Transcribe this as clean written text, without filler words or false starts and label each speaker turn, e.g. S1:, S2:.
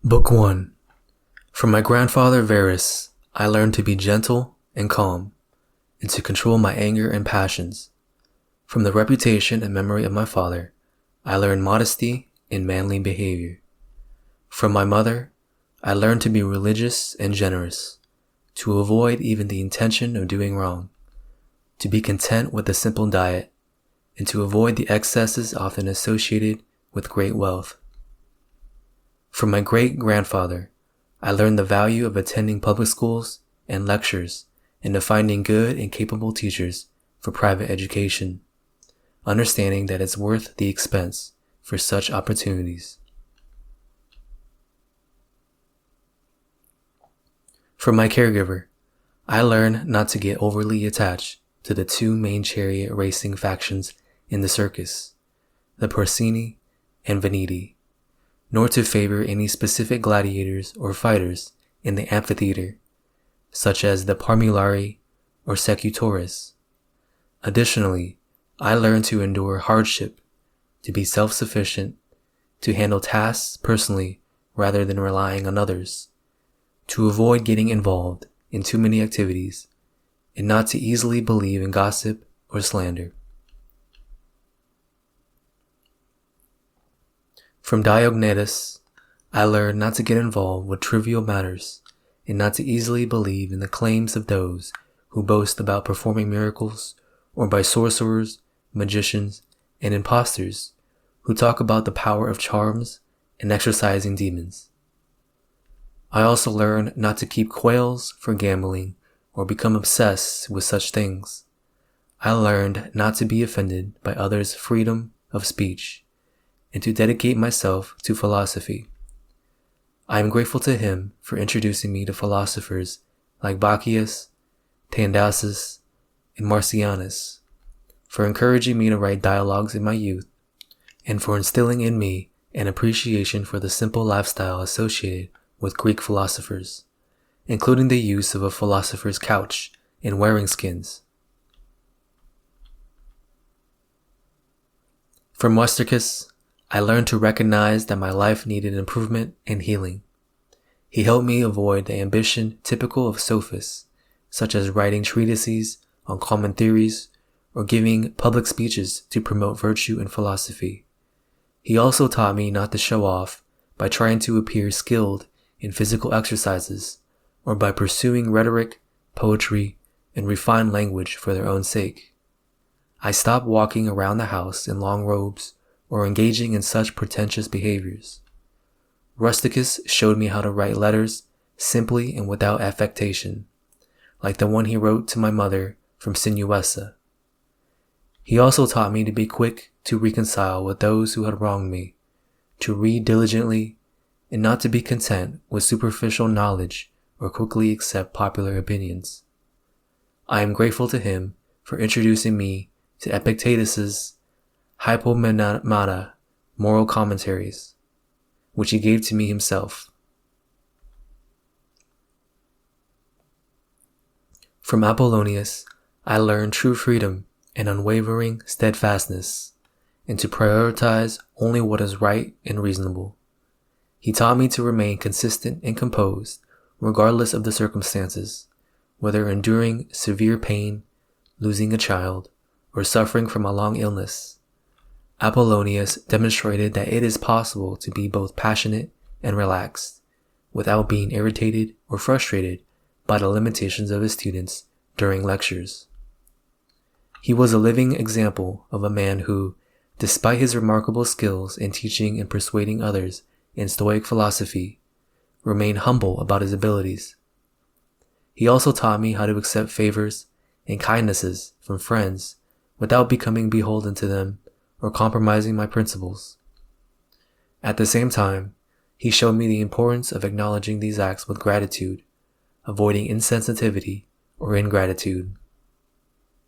S1: Book 1. From my grandfather Varus, I learned to be gentle and calm, and to control my anger and passions. From the reputation and memory of my father, I learned modesty and manly behavior. From my mother, I learned to be religious and generous, to avoid even the intention of doing wrong, to be content with a simple diet, and to avoid the excesses often associated with great wealth. From my great-grandfather, I learned the value of attending public schools and lectures and of finding good and capable teachers for private education, understanding that it's worth the expense for such opportunities. From my caregiver, I learned not to get overly attached to the two main chariot racing factions in the circus, the Porcini and Veneti, nor to favor any specific gladiators or fighters in the amphitheater, such as the Parmulari or Secutores. Additionally, I learned to endure hardship, to be self-sufficient, to handle tasks personally rather than relying on others, to avoid getting involved in too many activities, and not to easily believe in gossip or slander. From Diognetus, I learned not to get involved with trivial matters and not to easily believe in the claims of those who boast about performing miracles, or by sorcerers, magicians, and impostors who talk about the power of charms and exorcising demons. I also learned not to keep quails for gambling or become obsessed with such things. I learned not to be offended by others' freedom of speech, and to dedicate myself to philosophy. I am grateful to him for introducing me to philosophers like Bacchius, Tandasis, and Marcianus, for encouraging me to write dialogues in my youth, and for instilling in me an appreciation for the simple lifestyle associated with Greek philosophers, including the use of a philosopher's couch and wearing skins. From Westercus, I learned to recognize that my life needed improvement and healing. He helped me avoid the ambition typical of sophists, such as writing treatises on common theories or giving public speeches to promote virtue and philosophy. He also taught me not to show off by trying to appear skilled in physical exercises or by pursuing rhetoric, poetry, and refined language for their own sake. I stopped walking around the house in long robes or engaging in such pretentious behaviors. Rusticus showed me how to write letters simply and without affectation, like the one he wrote to my mother from Sinuessa. He also taught me to be quick to reconcile with those who had wronged me, to read diligently, and not to be content with superficial knowledge or quickly accept popular opinions. I am grateful to him for introducing me to Epictetus's Hypomena moral commentaries, which he gave to me himself. From Apollonius, I learned true freedom and unwavering steadfastness, and to prioritize only what is right and reasonable. He taught me to remain consistent and composed, regardless of the circumstances, whether enduring severe pain, losing a child, or suffering from a long illness. Apollonius demonstrated that it is possible to be both passionate and relaxed, without being irritated or frustrated by the limitations of his students during lectures. He was a living example of a man who, despite his remarkable skills in teaching and persuading others in Stoic philosophy, remained humble about his abilities. He also taught me how to accept favors and kindnesses from friends without becoming beholden to them or compromising my principles. At the same time, he showed me the importance of acknowledging these acts with gratitude, avoiding insensitivity or ingratitude.